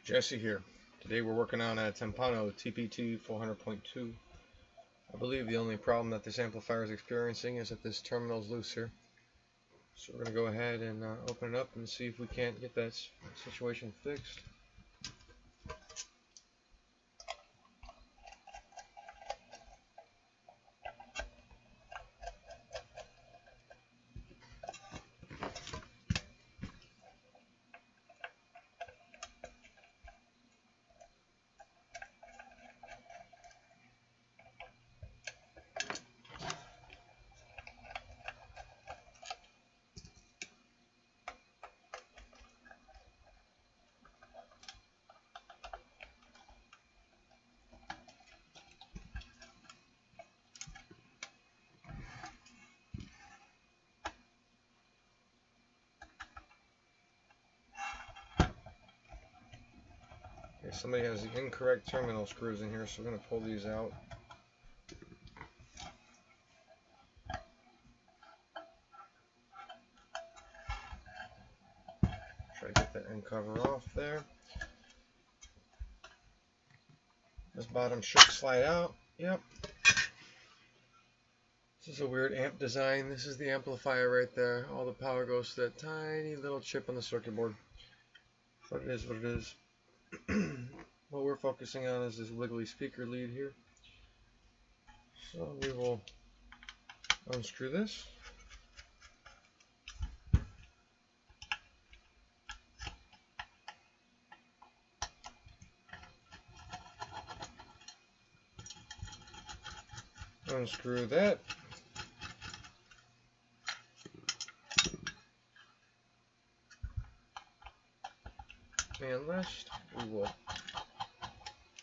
Jesse here. Today we're working on a Timpano tpt400.2. I believe the only problem that this amplifier is experiencing is that this terminal is loose here. So we're going to go ahead and open it up and see if we can't get that situation fixed. Okay, somebody has the incorrect terminal screws in here, so we're going to pull these out. Try to get that end cover off there. This bottom should slide out. Yep. This is a weird amp design. This is the amplifier right there. All the power goes to that tiny little chip on the circuit board. But it is what it is. What we're focusing on is this wiggly speaker lead here. So we will unscrew this. Unscrew that. And last, we will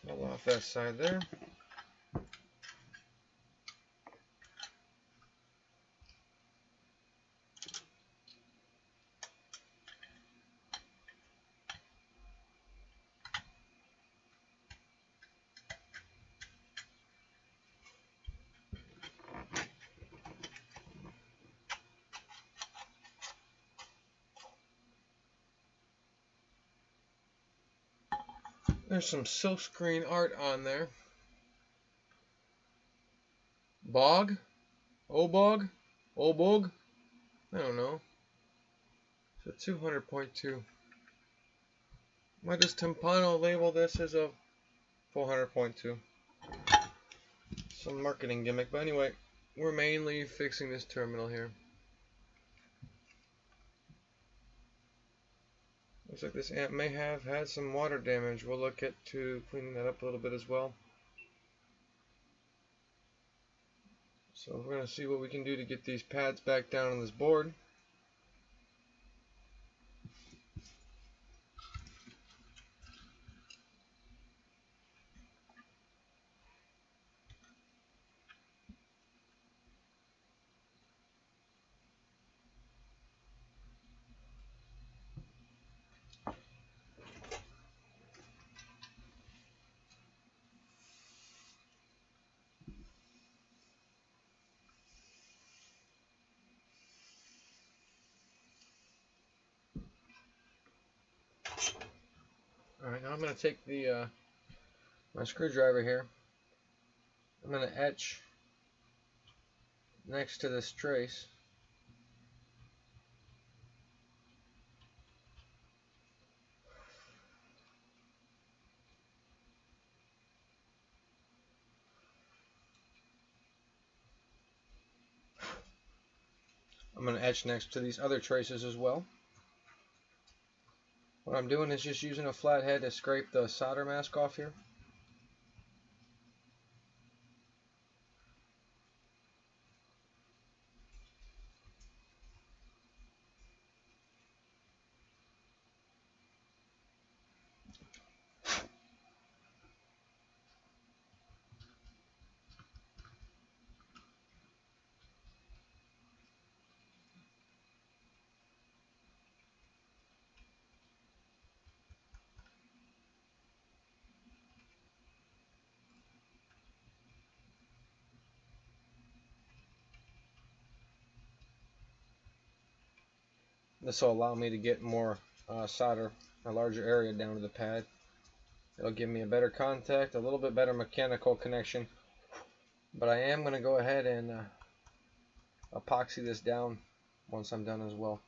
pull off that side there. There's some silkscreen art on there. Bog? Obog? Obog? I don't know. It's a 200.2. Why does Timpano label this as a 400.2? Some marketing gimmick, but anyway, we're mainly fixing this terminal here. Looks like this amp may have had some water damage. We'll look at to cleaning that up a little bit as well. So we're going to see what we can do to get these pads back down on this board. Alright, now I'm going to take the my screwdriver here. I'm going to etch next to this trace. I'm going to etch next to these other traces as well. What I'm doing is just using a flathead to scrape the solder mask off here. This will allow me to get more solder, a larger area down to the pad. It'll give me a better contact, a little bit better mechanical connection. But I am going to go ahead and epoxy this down once I'm done as well.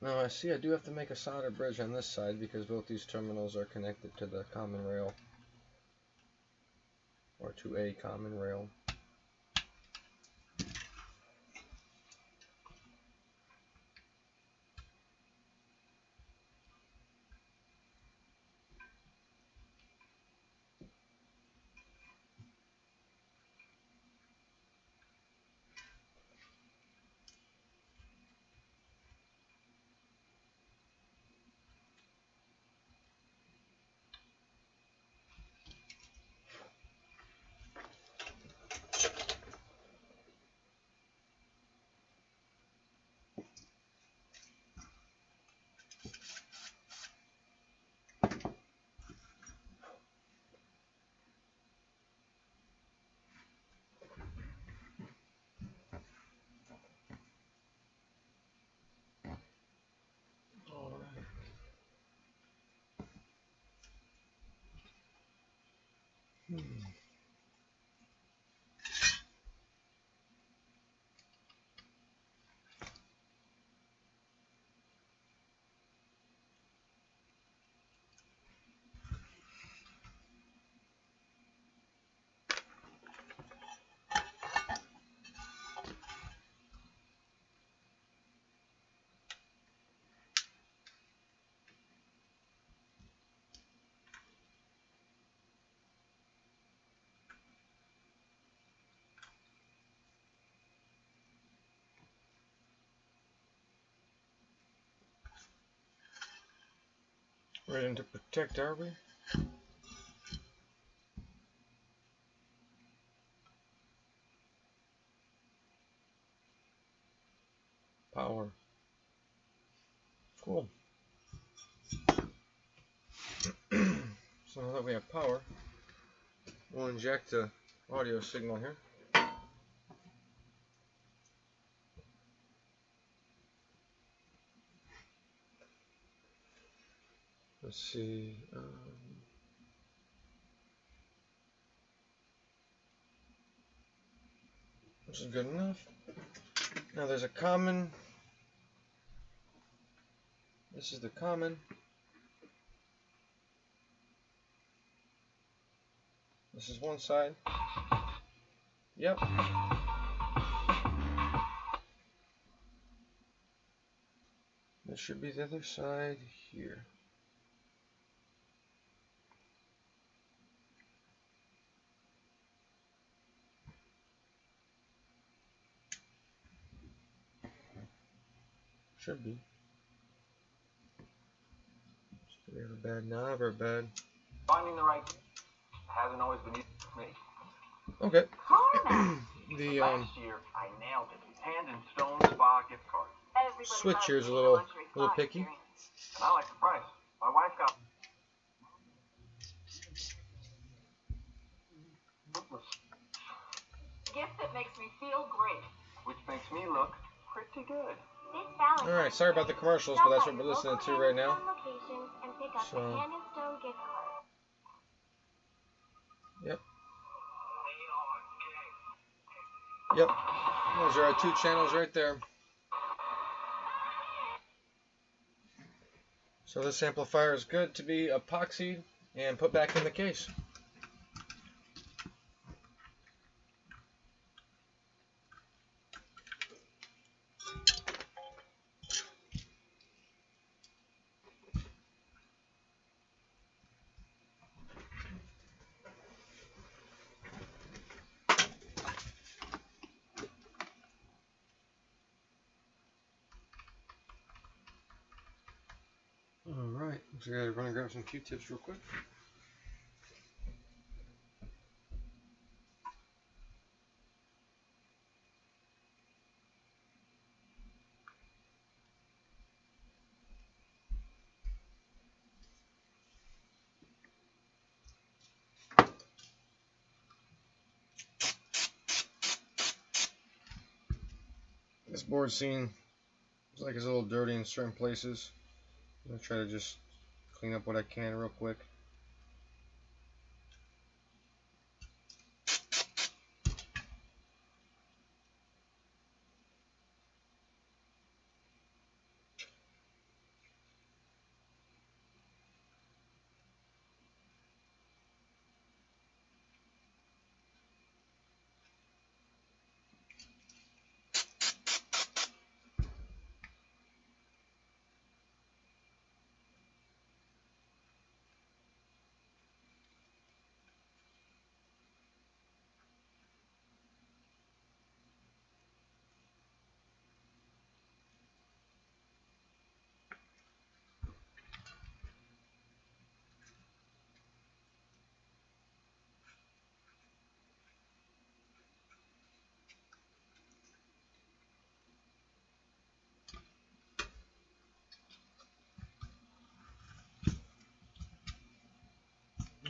Now I see I do have to make a solder bridge on this side because both these terminals are connected to the common rail, or to a common rail. Ready to protect, are we? Power. Cool. So now that we have power, we'll inject the audio signal here. Let's see. This is good enough. Now there's a common. This is the common. This is one side. Yep. This should be the other side here. Should be. Do we have a bad knob or a bad? Finding the right hasn't always been easy for me. Okay. Last year I nailed it. Hand and stone spa gift card. Switch here is a little picky. And I like the price. My wife got gift that makes me feel great. which makes me look pretty good. Alright, sorry about the commercials, but that's what we're listening to right now. So, yep. Yep. Those are our 2 channels right there. So this amplifier is good to be epoxied and put back in the case. Alright, so I gotta run and grab some Q-tips real quick. This board seam looks like it's a little dirty in certain places. I'm gonna try to just clean up what I can real quick.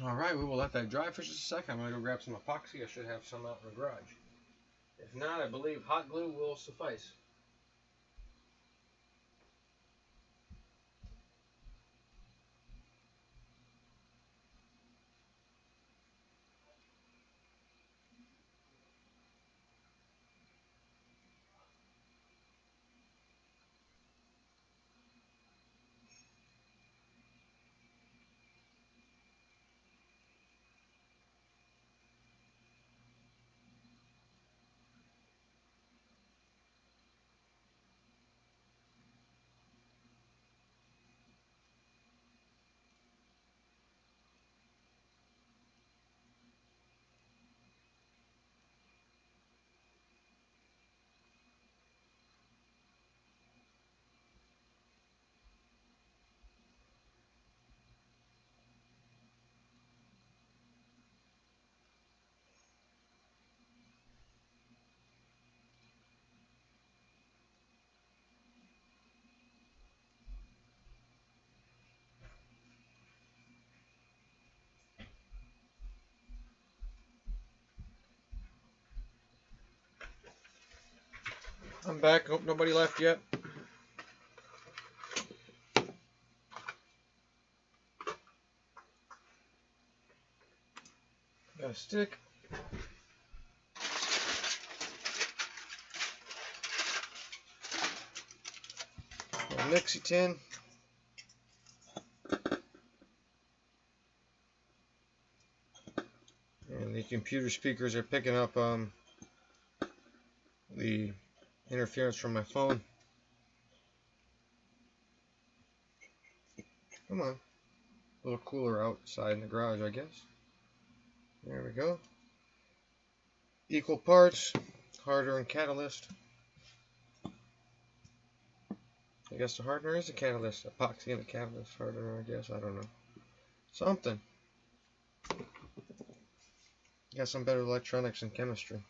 Alright, we will let that dry for just a second. I'm gonna go grab some epoxy. I should have some out in the garage. If not, I believe hot glue will suffice. I'm back. Hope nobody left yet. Got a stick. A mixie tin. And the computer speakers are picking up the interference from my phone. Come on. A little cooler outside in the garage, I guess. There we go. Equal parts, hardener and catalyst. I guess the hardener is a catalyst. Epoxy and a catalyst. Hardener, I guess. I don't know. Something. Got some better electronics and chemistry.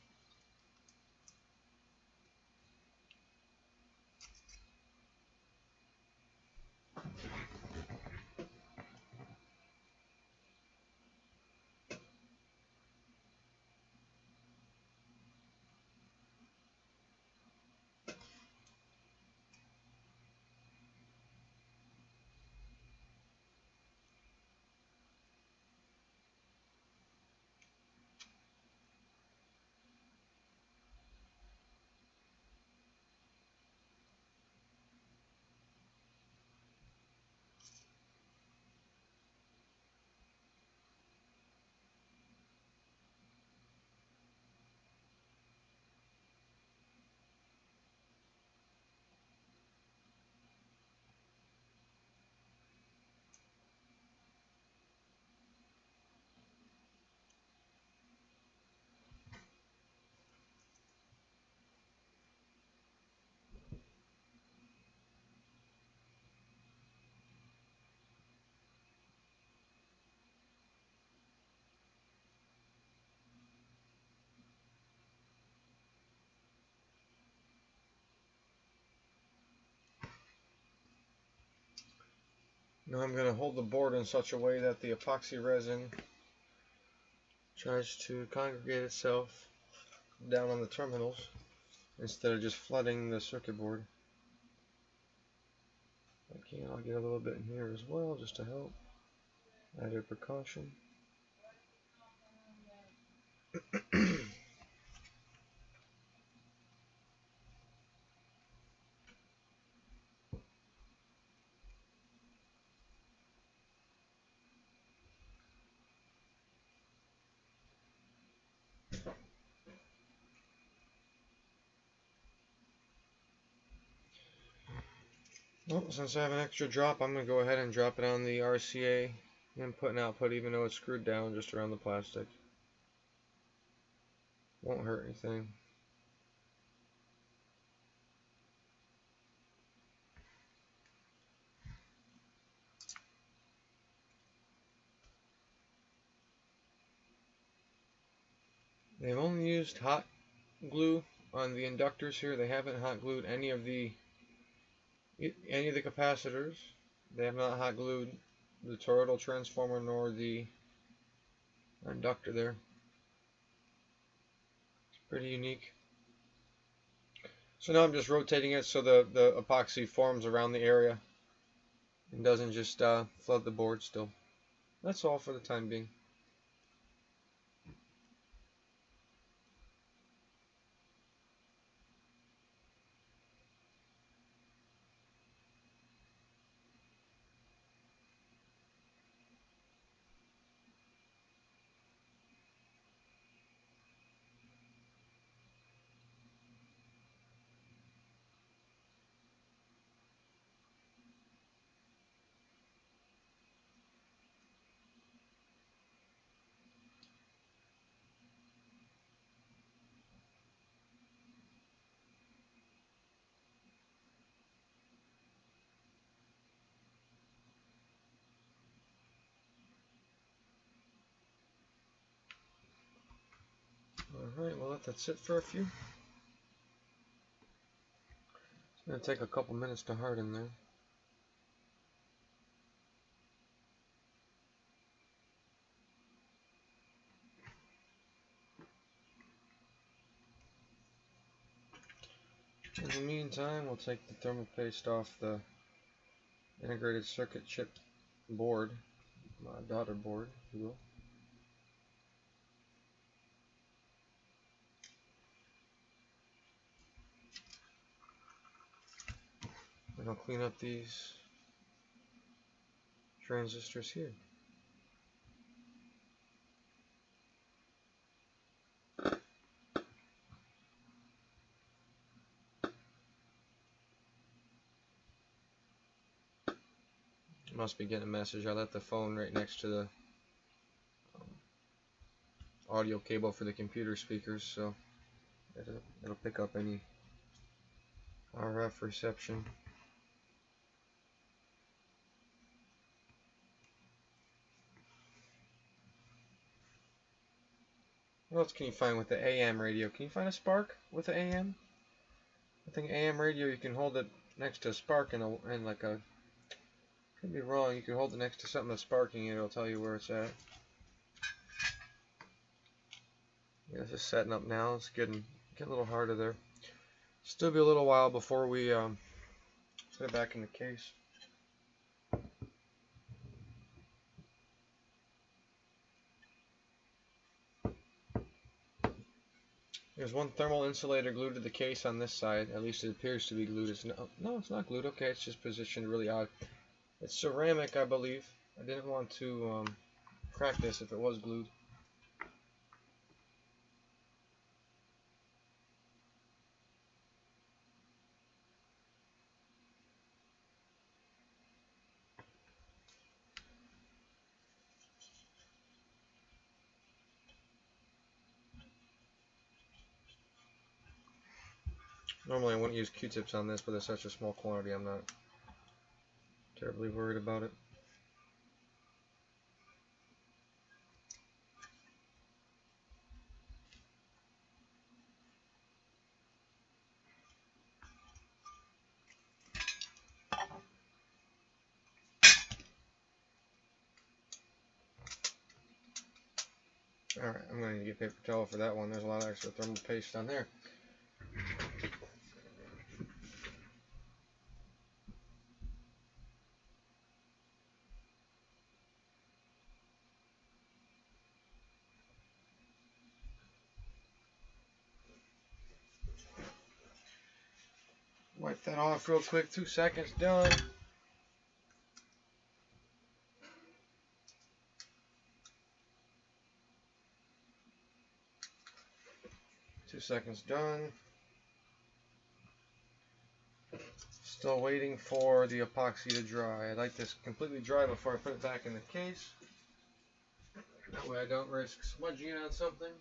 Now I'm going to hold the board in such a way that the epoxy resin tries to congregate itself down on the terminals instead of just flooding the circuit board. Okay, I'll get a little bit in here as well just to help. Added precaution. Well, since I have an extra drop, I'm going to go ahead and drop it on the RCA input and output, even though it's screwed down just around the plastic. Won't hurt anything. They've only used hot glue on the inductors here. They haven't hot glued any of the capacitors. They have not hot glued the toroidal transformer nor the inductor there. It's pretty unique. So now I'm just rotating it so the epoxy forms around the area and doesn't just flood the board still. That's all for the time being. Alright, we'll let that sit for a few. It's going to take a couple minutes to harden there. In the meantime, we'll take the thermal paste off the integrated circuit chip board, my daughter board, if you will. And I'll clean up these transistors here. Must be getting a message. I left the phone right next to the audio cable for the computer speakers, so it'll pick up any RF reception. What else can you find with the AM radio? Can you find a spark with the AM? I think AM radio, you can hold it next to a spark and like a, could be wrong, you can hold it next to something that's sparking and it'll tell you where it's at. Yeah, it's just setting up now. It's getting a little harder there. Still be a little while before we put it back in the case. There's one thermal insulator glued to the case on this side. At least it appears to be glued. No, it's not glued. Okay, it's just positioned really odd. It's ceramic, I believe. I didn't want to crack this if it was glued. Normally I wouldn't use Q-tips on this, but there's such a small quantity I'm not terribly worried about it. Alright, I'm going to get paper towel for that one. There's a lot of extra thermal paste on there. Wipe that off real quick. 2 seconds, done. Two seconds, done. Still waiting for the epoxy to dry. I like this completely dry before I put it back in the case. That way I don't risk smudging it on something.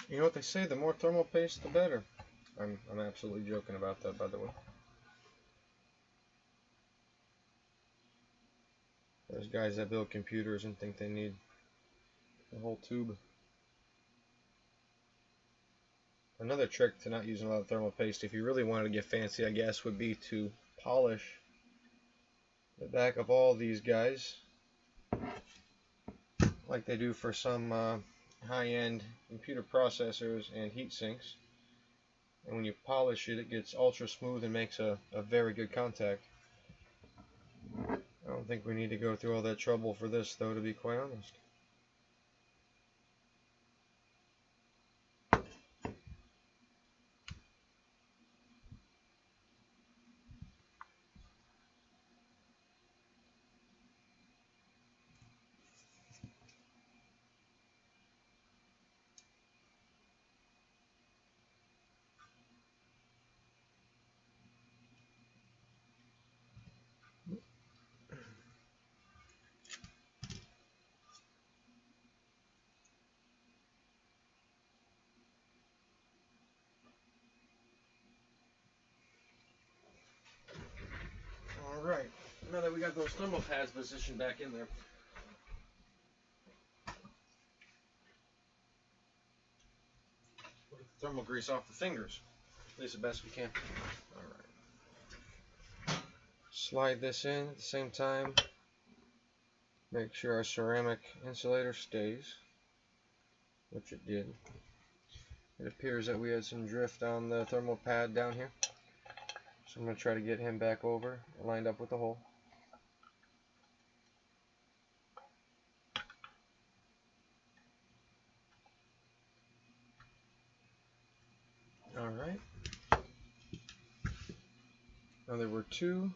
You know what they say, the more thermal paste, the better. I'm absolutely joking about that, by the way. There's guys that build computers and think they need the whole tube. Another trick to not using a lot of thermal paste, if you really wanted to get fancy, I guess, would be to polish the back of all these guys like they do for some high-end computer processors and heat sinks. And when you polish it, it gets ultra smooth and makes a very good contact. I don't think we need to go through all that trouble for this, though, to be quite honest. Alright, now that we got those thermal pads positioned back in there, we'll get the thermal grease off the fingers, at least the best we can. Alright. Slide this in at the same time. Make sure our ceramic insulator stays, which it did. It appears that we had some drift on the thermal pad down here, so I'm going to try to get him back over, lined up with the hole. Alright. Now there were two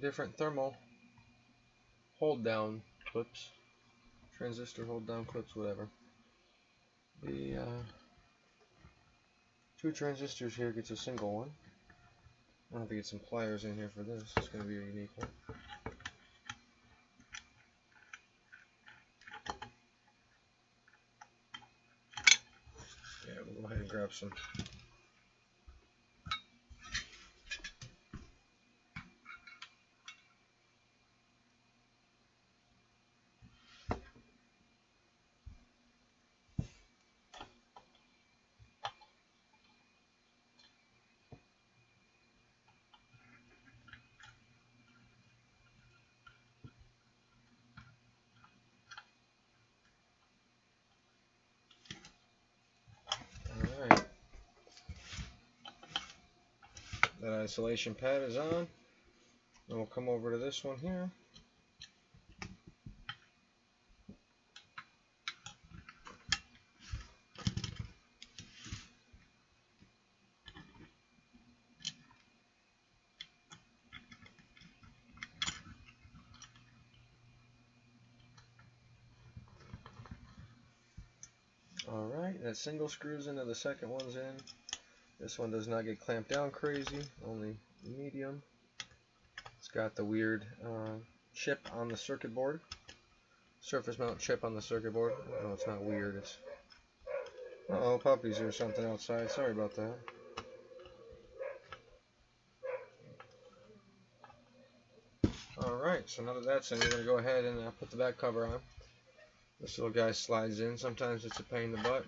different thermal hold down clips, transistor hold down clips, whatever. The two transistors here gets a single one. I'll have to get some pliers in here for this. It's going to be a unique one. Yeah, we'll go ahead and grab some. isolation pad is on. Then we'll come over to this one here. Alright, that single screws into the second one's in. This one does not get clamped down crazy, only medium. It's got the weird chip on the circuit board. Surface mount chip on the circuit board. No, it's not weird. It's uh-oh, puppies or something outside. Sorry about that. Alright, so now that that's in, we're going to go ahead and put the back cover on. This little guy slides in. Sometimes it's a pain in the butt.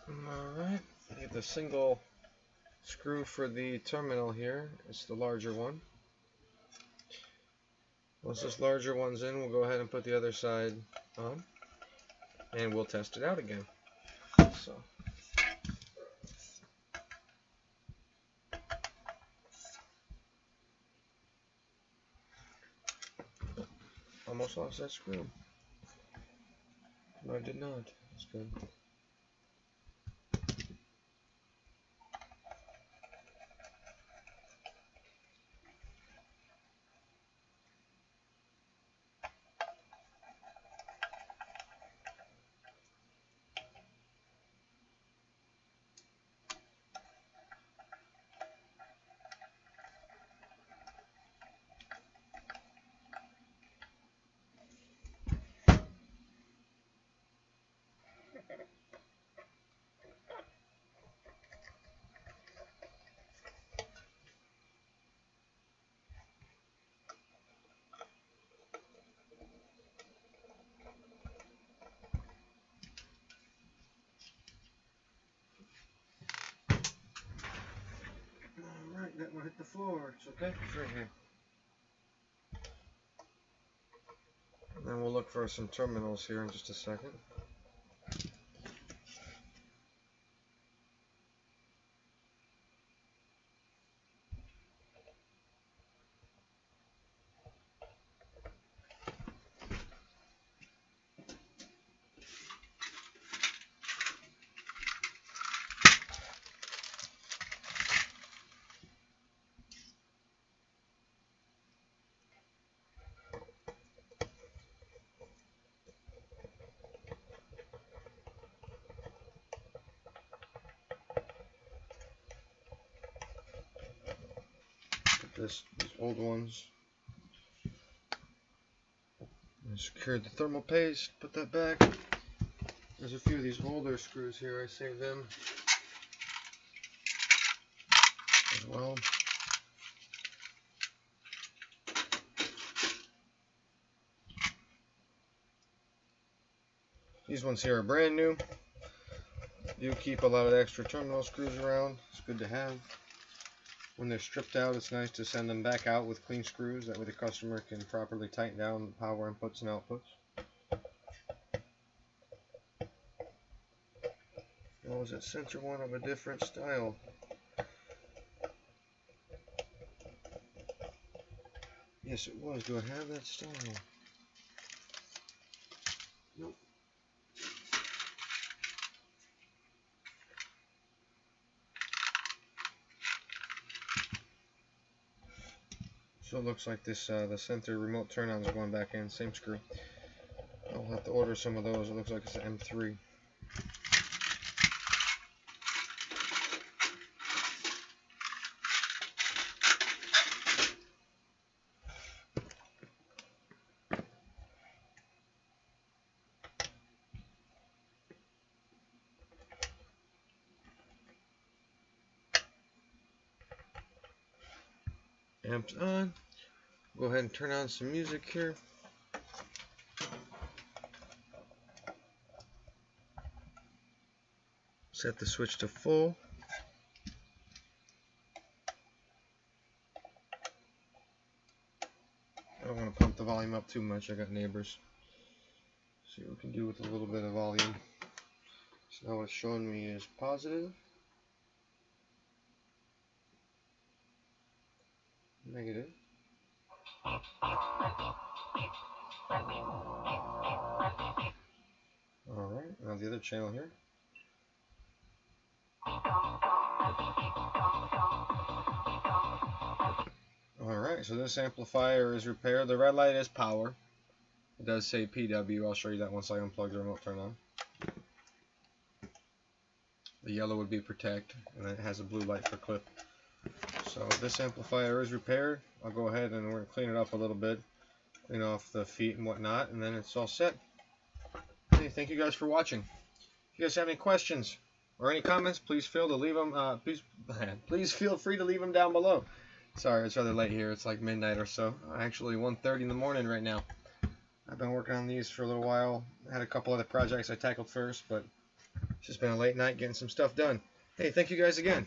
Alright, get the single screw for the terminal here. It's the larger one. Once this larger one's in, we'll go ahead and put the other side on. And we'll test it out again. So. Almost lost that screw. No, I did not. That's good. Alright, that one hit the floor. It's okay. It's right here. And then we'll look for some terminals here in just a second. These old ones. I secured the thermal paste, put that back. There's a few of these older screws here, I saved them as well. These ones here are brand new. Do keep a lot of extra terminal screws around. It's good to have. When they're stripped out, it's nice to send them back out with clean screws. That way the customer can properly tighten down the power inputs and outputs. Oh, is that center one of a different style? Yes, it was. Do I have that style? Nope. So it looks like this, the center remote turn-on is going back in, same screw. I'll have to order some of those. It looks like it's an M3. Amps on. Go ahead and turn on some music here. Set the switch to full. I don't want to pump the volume up too much. I got neighbors. See what we can do with a little bit of volume. So now what it's showing me is positive. negative. Alright, now the other channel here. Alright, so this amplifier is repaired. The red light is power. It does say PW. I'll show you that once I unplug the remote turn on. The yellow would be protect, and then it has a blue light for clip. So this amplifier is repaired. I'll go ahead and we're going to clean it up a little bit. Clean off the feet and whatnot, and then it's all set. Hey, thank you guys for watching. If you guys have any questions or any comments, please feel to leave them. Please feel free to leave them down below. Sorry, it's rather late here. It's like midnight or so. Actually, 1:30 in the morning right now. I've been working on these for a little while. I had a couple other projects I tackled first, but it's just been a late night getting some stuff done. Hey, thank you guys again.